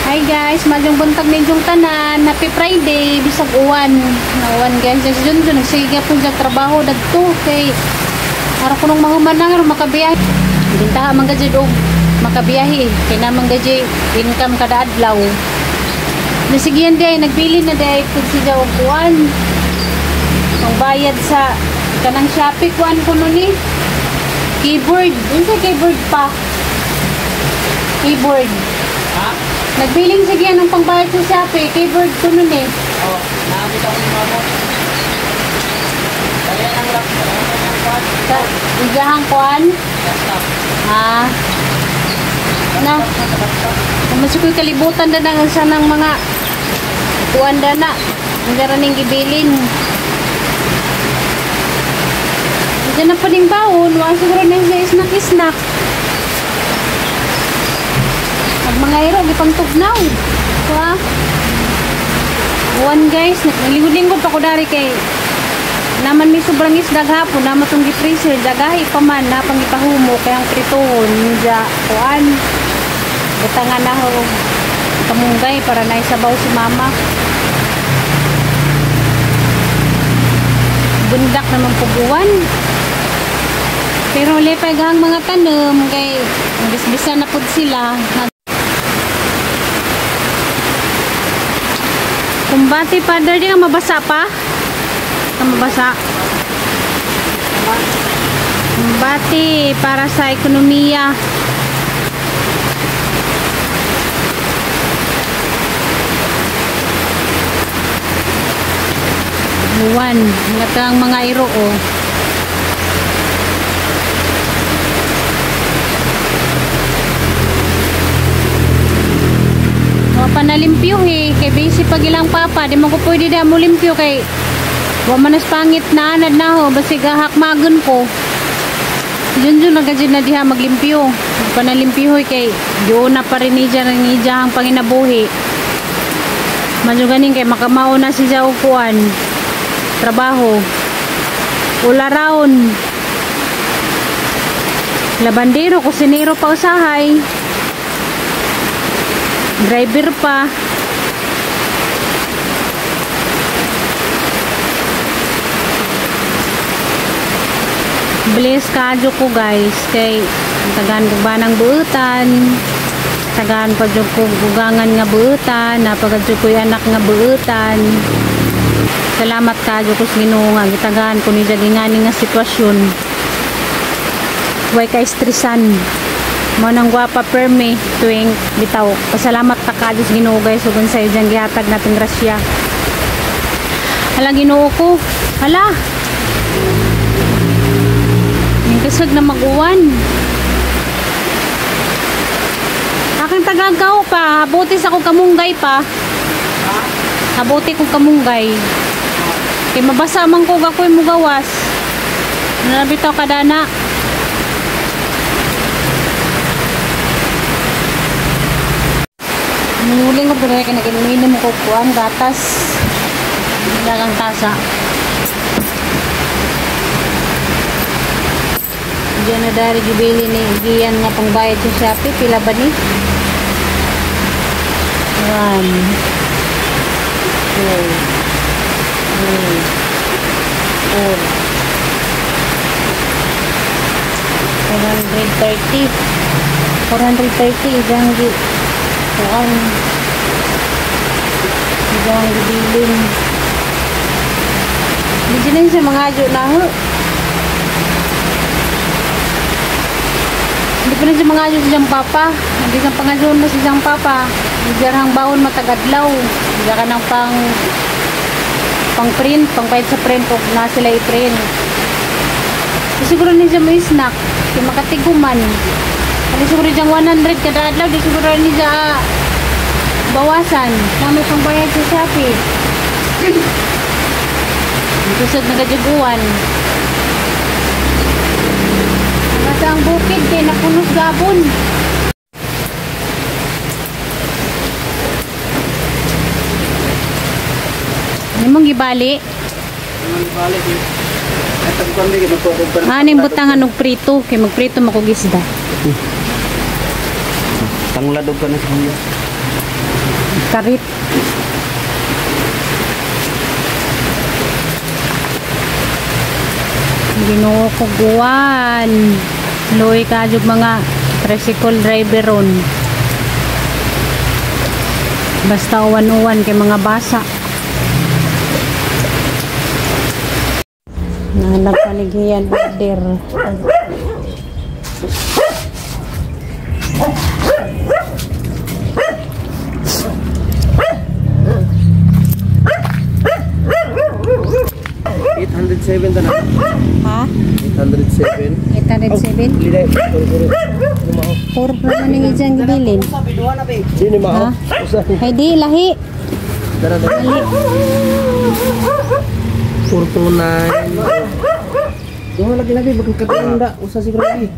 Hi guys, magang buntag ninyong tanan. Happy Friday, bisag uwan. Uwan guys, dun nagsiga po sa trabaho dagto kay araw ko nung mahuman na makabiyahe. Bintaha man gadyo og makabiyahe kay naman gadyo income kada adlaw. Nasigihan day, nagbili na day pud siya og uwan. Ang bayad sa kanang Shopee kuan ko nun ni keyboard. Unsa keyboard pa? Keyboard. Ha? Nagbiling sige ng pangbayad sa Shopee, keyboard ko nun eh. Oo, nakakita ko yung mga mo. Dali ang lang, Sa igahang kuan? Ha? Na? Kamusta ko'y kalibutan na ng sa ng mga kuan na na. Ang garaning gibiling. Diyan na pa ning baon, wala siguro na sa snack-snack. Mga iro, gipang tugnaw. Ha? One guys, nalingod-lingod pa ko dari kay naman may sobrang isdag hapon, naman itong di-freezer, dagahi pa man, napang ipahumo, kaya ang pritohon, nidya, kuan. Butangan na ho, kamunggay para naisabaw si mama. Bundak naman puguan. Pero lepay gang mga tanom, kay bisbisan na po sila. Kumbati father, di ka mabasa pa? Ka mabasa? Kumbati para sa ekonomiya. Buwan, nakang mga iro oh. Panalimpyo eh, kay busy pag ilang papa, di mo ko pwede na mo limpyo kay wa manas pangit na anad na ho, basi gahakmagon ko. Yun nagadyan na diha maglimpyo. Panalimpyo kay doon na pa rin niya ang panginabuhi. Madyo ganing kay makamao na si Jao kuan. Trabaho. Ula raon. Labandero, kusinero pa usahay. Driver pa. Bless kadyo ko guys kay tagaan ko ba ng buutan, tagaan pa dyan ko gugangan nga buutan, napagadyo ko anak nga buutan. Salamat kadyo ko sa Ginoo nga gitagaan ko ni jagingani nga sitwasyon. Huwag kay stresan mo nang gwapa perme tuwing bitaw. Pasalamat ta kadyo sa Ginoo guys ug sa iyang gihatag nating grasya. Hala Ginoo ko. Hala. Kasag na mag-uwan. Aking tagagaw pa. Habuti sa kong kamunggay pa. Habuti kong kamunggay. Kaya mabasa man ko ako'y mugawas. Nalabitaw kadana. Nuling ko pero kaya nakinuminom ko kuwan. Gatas. Dagang tasa. Diyan na dari gibili ni Gian nga pangbayad sa Shopee. Pila ba ni? 1 2 3 4 430 idang gi kuan idang gibilin di din sa mga adyo na ho. Hindi pa rin siya mga adyo sa siyang papa. Hindi kang pangadyon na sa siyang papa. Hindi jarang baon matagadlaw. Hindi ka ng pang print, pang pahit sa print o na sila i-print. Siguro rin siya may snack. Kaya makatiguman. Hindi siguro siyang 100 kada adlaw. Hindi siguro rin siya bawasan. Kami pang bayad sa Shopee. Kusog na gadyaguan. Nasa ang bukid kay napunos gabon. Ano mong gibali? Aning butangan og prito kay magprito makugisda. Tanglad og kana sa kuya. Karit. Ginoo ko guwan. Luoy ka jud mga tricycle driver ron. Basta uwan-uwan kay mga basa. Nahanap pa ni Gian order. $807 na. Ha? 807. 807? Liday. Puro. Puro naman yung isang gibilin. Dini mao. Ay di, lahi. Dara. Lahi. 429. Duha lagi magkakaganda usa siguro lagi.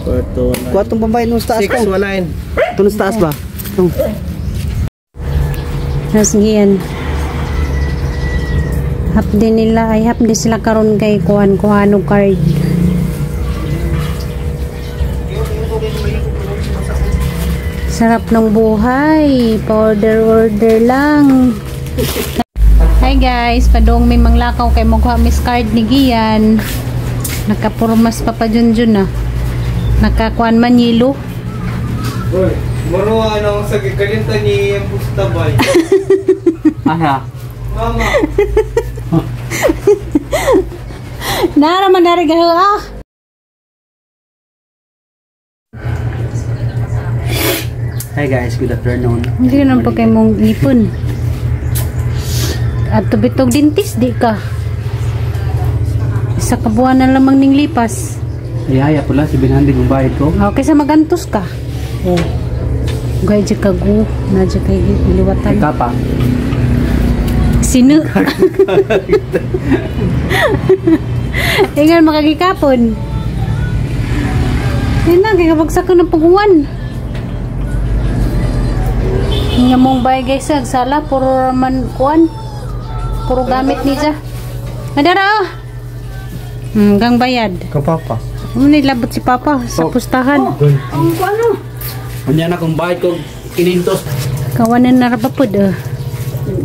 429. Kuha itong pambayad nung taas ko. 619. Ito nung taas ba? Itong. Tapos Gian. Hapdi sila karon kay kuhan-kuhano card. Sarap ng buhay. Order lang. Hi guys, padong may manglakaw kay magkuha mis card ni Gian. Nakapurmas pa junjun na. Nakakuan man yelo. Hoy, moro ano sa gikalinta ni ang pustabay. Aha. Mama. Naraman dari gaho Hi guys, good afternoon. Hindi ka naman pa kayo mong ipon. At tubitog dintis, di ka. Isa kabuhan na lamang ning lipas. Ayaya pula, 700 yung bayad ko. Okay sa magantos ka. Oh. Gaya dyan kagu. Na dyan kayo Ay iliwatan. kapa. Sino? Tingnan makagikapon. Yan na, kaya kabagsak ko ng paguwan. Nga mong bay guys, sala, puro raman kuwan. Puro gamit niya. Madara oh! Gang bayad. Kapapa. Nilabot si Papa sa pustahan. Ang ano? Kanya na kung bayad ko, kinintos. Kawanan na rapapod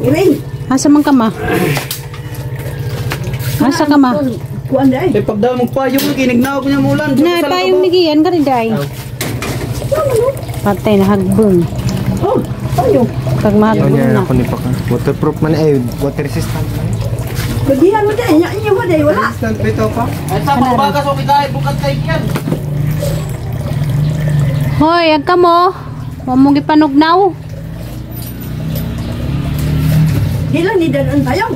Iring! Asa man ka ma? Asa ka ma? Kuan day. Eh pag daw magpayong, kinignaw ko niya mulan. Na, tayong nigiyan ka rin day. Patay na hagbong. Oh, payong. Pag mahagbong na. ni Paka. Waterproof man ay water resistant. Kadihan mo day, inyo mo day, wala. Resistant bitaw pa. Ay sa pagbagas o kitay, bukat kay yan. Hoy, ag ka mo. Mamong ipanugnaw. Dila ni danon tayong.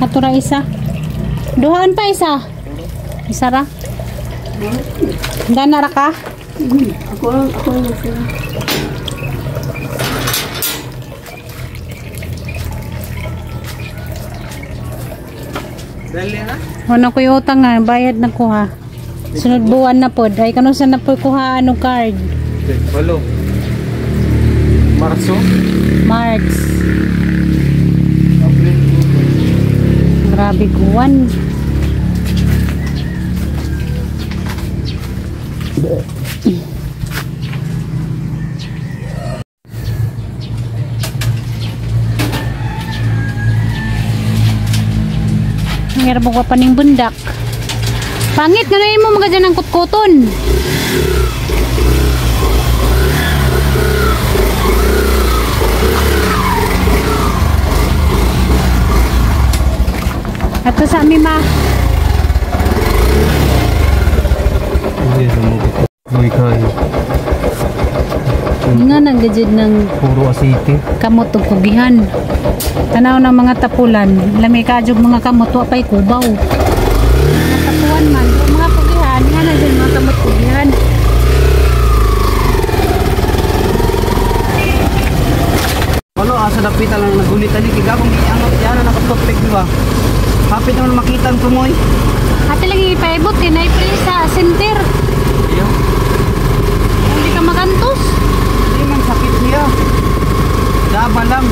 Katura isa. Duhaan pa isa. Isa ra. Gana ra ka? Ako lang. Dali na. Ano ko yung utang nga, bayad na ko ha. Sunod buwan na pod. Ay kano sa na po kuha ano card? Walo. Marso. March. Grabe kuwan. Nangyari mo ka pa ning bundak. Pangit nga na mo mga dyan ng kutkuton. Ato sa amin ma. Hindi mo. Uy kayo. Nga nagdajid ng Puro asiti. kamot ug kugihan. Tanaw ng mga tapulan. Lami kajog mga kamot wa pay kubaw. Mga tapuan man, o mga kugihan, nga na dyan mga kamot kugihan. Ano, asa dapitan lang nagulitan ni kigabong giangot diyan na nakaprotect di ba? Hapit naman makita ang tumoy. Ate lagi ipaibot din ay pili sa center. Iyo. Hindi ka magantos. Hindi man sakit niya. Daba lang.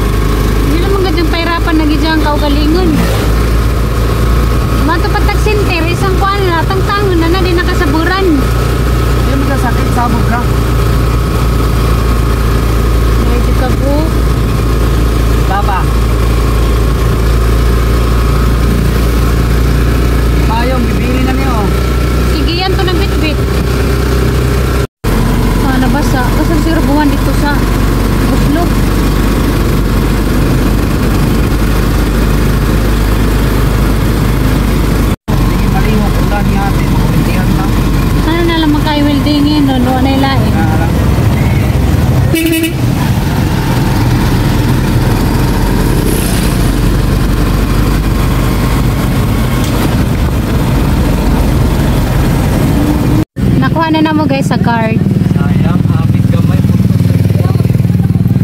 Hindi naman gadyang pahirapan na gidyang kaugalingon. Matapatag center, isang kuwan na tangtangon na di nakasaburan. Hindi man sakit sabog ka. kuha na mo guys sa card. Sayang, hapit gamay po.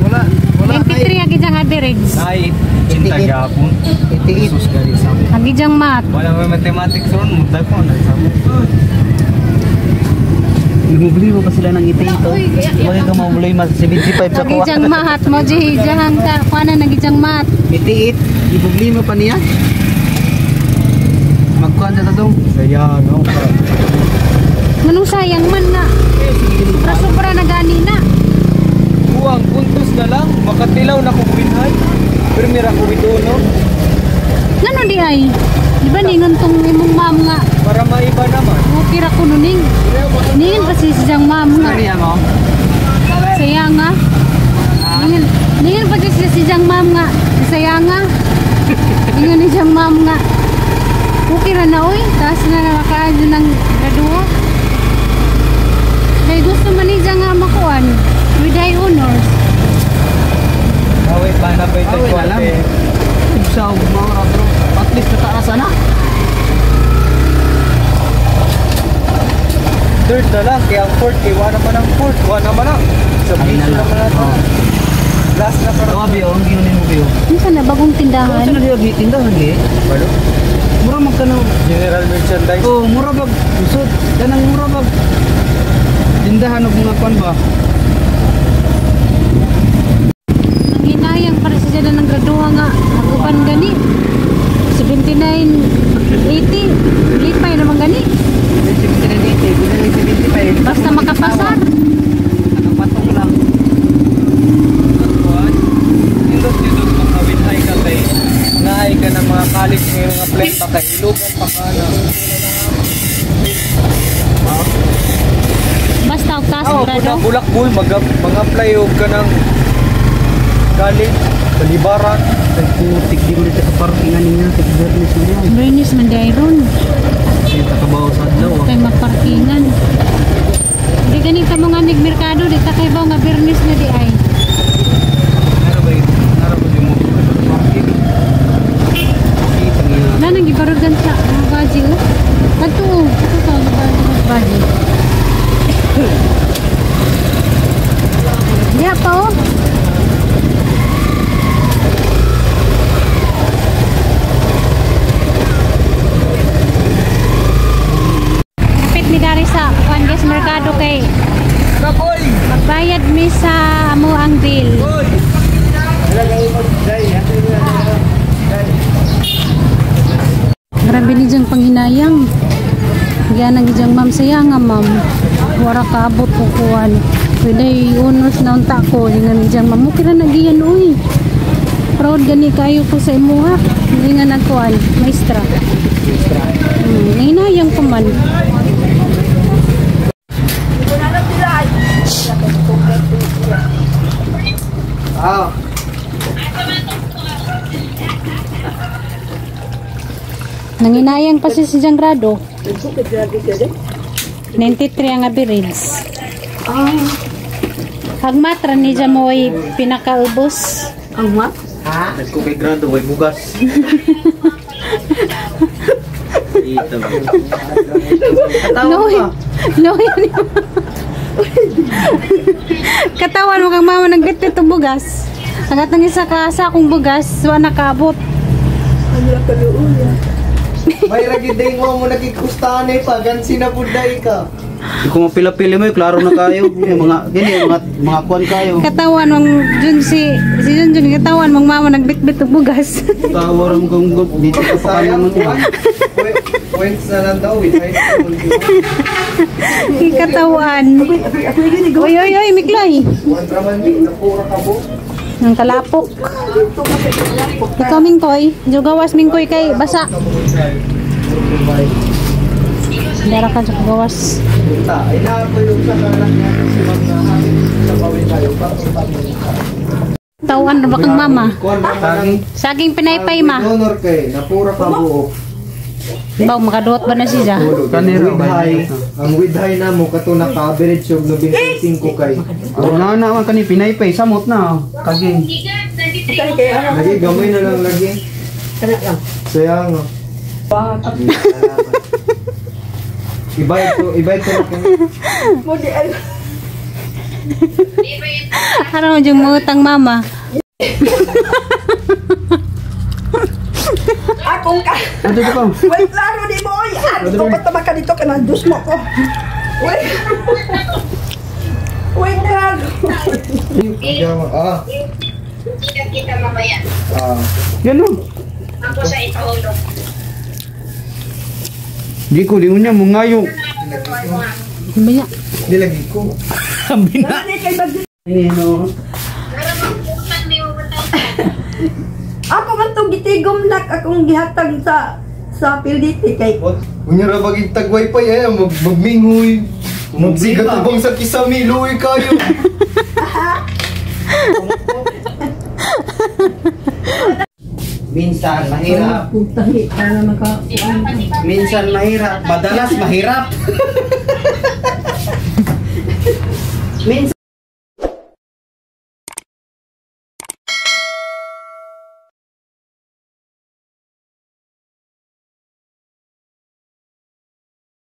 Wala 23 ang gijang average. Ay, cinta gyapon. itiit. Sus gali sa mo. Ang gijang math. Wala may mathematics ron, muntay po na sa mo. Bumili mo pa sila ng itiit. Wala ka mabuli mas 75 sa Ang kuha. gijang math mo jihijang ka. Kuha na ng gijang math. Itiit. Ibubli mo pa niya. Magkuhan na dong. Sayang, no? Manong sayang man nga. Sobra na gani na. Buwang puntos na lang, makatilaw na kong winhay. Primera ko ito, no? Ngano di ay? Di ba ningon tong imong ma'am nga? Para maiba naman. Okay ra ko nuning. Ningon pa si siyang ma'am nga. Ano yan mo? Sayang nga. Ningon pa si siyang ma'am nga. Sayang nga. Ningon ni siyang ma'am nga. Okay ra na oy. Taas na nakakaadyo ng graduwa. Kaya gusto man niya nga makuan. With high honors. Awit pa na ba ito Awit, ko alam. ate? Sa mga bro. At least nataasan na. Third na lang, kaya ang fourth, kaya wala naman ang fourth, wala naman ang. Sa Ay, piso na lang. naman natin. Oo. Last na para. Tawa biyo, ang ginunin mo biyo. Minsan na bagong tindahan. Ano na diyo tindahan eh? Balo? Mura magkano? General merchandise. Oh, mura bag. Usod. Yan ang mura bag. Tindahan og mga kwan ba? Ang hinayang para sa sila ng graduwa nga. Nagupan gani. 79, 80. Lipay naman gani. 75. Basta makapasar. Nakapatong lang. Indot dito mga winhay ka kay naay ka ng mga college ngayon mga plan pa kay ilugan pa ka na. Basta og taas Oh, grado. bulakbul mag-apply og ka ng college, balibaran. Ay putik di mo dito sa parkingan ninyo. Tigbernis mo yan. Bernis man di ron. Ay takabaw sa adlaw. Kay magparkingan. Di ganito mga nigmerkado. Di ta kay ba nga bernis na di ay. Nara ba ito? Nara ba di mo? Parking. Kita niya. Na nang gibarugan sa mga baji oh. Ato oh. Ito sa mga baji. Diya pa oh. Kapit mi dari sa Juan Mercado kay Kapoy! magbayad mi sa amo ang bill. Oy! Grabe ni diyang panghinayang. Yan ang diyang ma'am saya nga ma'am. Wara kaabot ko kuwan. Pwede honors na unta ko. Yan ang diyang ma'am. Mukira na giyan uy. Proud gani kayo ko sa imuha. Hindi nga nagkuhan. Maestra. Hinayang ko man. Ah, Nanginayang pa si siyang grado. 93 ang average. Hagmatra ni dyan mo ay pinakaubos. Ang mat? Ha? Nagko kay grado way bugas. Ito ba? Loy. Loy. Katawan mo kang mama ng bitbit o bugas. Hanggat ng isa ka sa akong bugas, wala nakabot. may lagi din mo nakikustahan eh pa, gansi na puday ka. Kung mapila-pili mo, klaro na kayo. Yung mga gani, mga kwan kayo. Katawan mong Junjun katawan mong mama ng bitbit o bugas. Tawar mo kung dito ka pa kayo mo. Points na lang daw, with high school. Katawan. Oy, oy, oy, Miklay. Raman din, napura ka po. Ang kalapok. Ikaw mingkoy. Jugawas mingkoy kay basa. Dara ka sa gawas. Inaako yung sa kanak niya kasi mag-hapit sa kawin tayo. Tawan na ba kang mama? Saging. Saging pinaypay ma. Honor kay, napura ka buo. Baw makaduot ba na siya? Kaniro ba? Ang with high na mo, kato naka-average yung 95 kay. Na naman kani pinaypay samot na. Kaging. Lagi, gamay na lang lagi. Sayang. Ibayad ko Ano mo yung mutang mama? Akong ka. Ano to ko? Wait, laro di mo. Ano to patama ka dito ka nandus mo ko. Wait. Wait, laro. Kita mamaya. Ganun. Ako sa itaulog. Di ko niya mo ngayo. Banya. Dilagi ko. Nani kay bagyo. Nino. Ako man to gitigom nak akong gihatag sa PLDT kay Unya ra bagig tag wifi magmingoy. Magsigat ubang sa kisami luoy kayo. Minsan mahirap. putahi para maka Minsan mahirap. Madalas mahirap. Minsan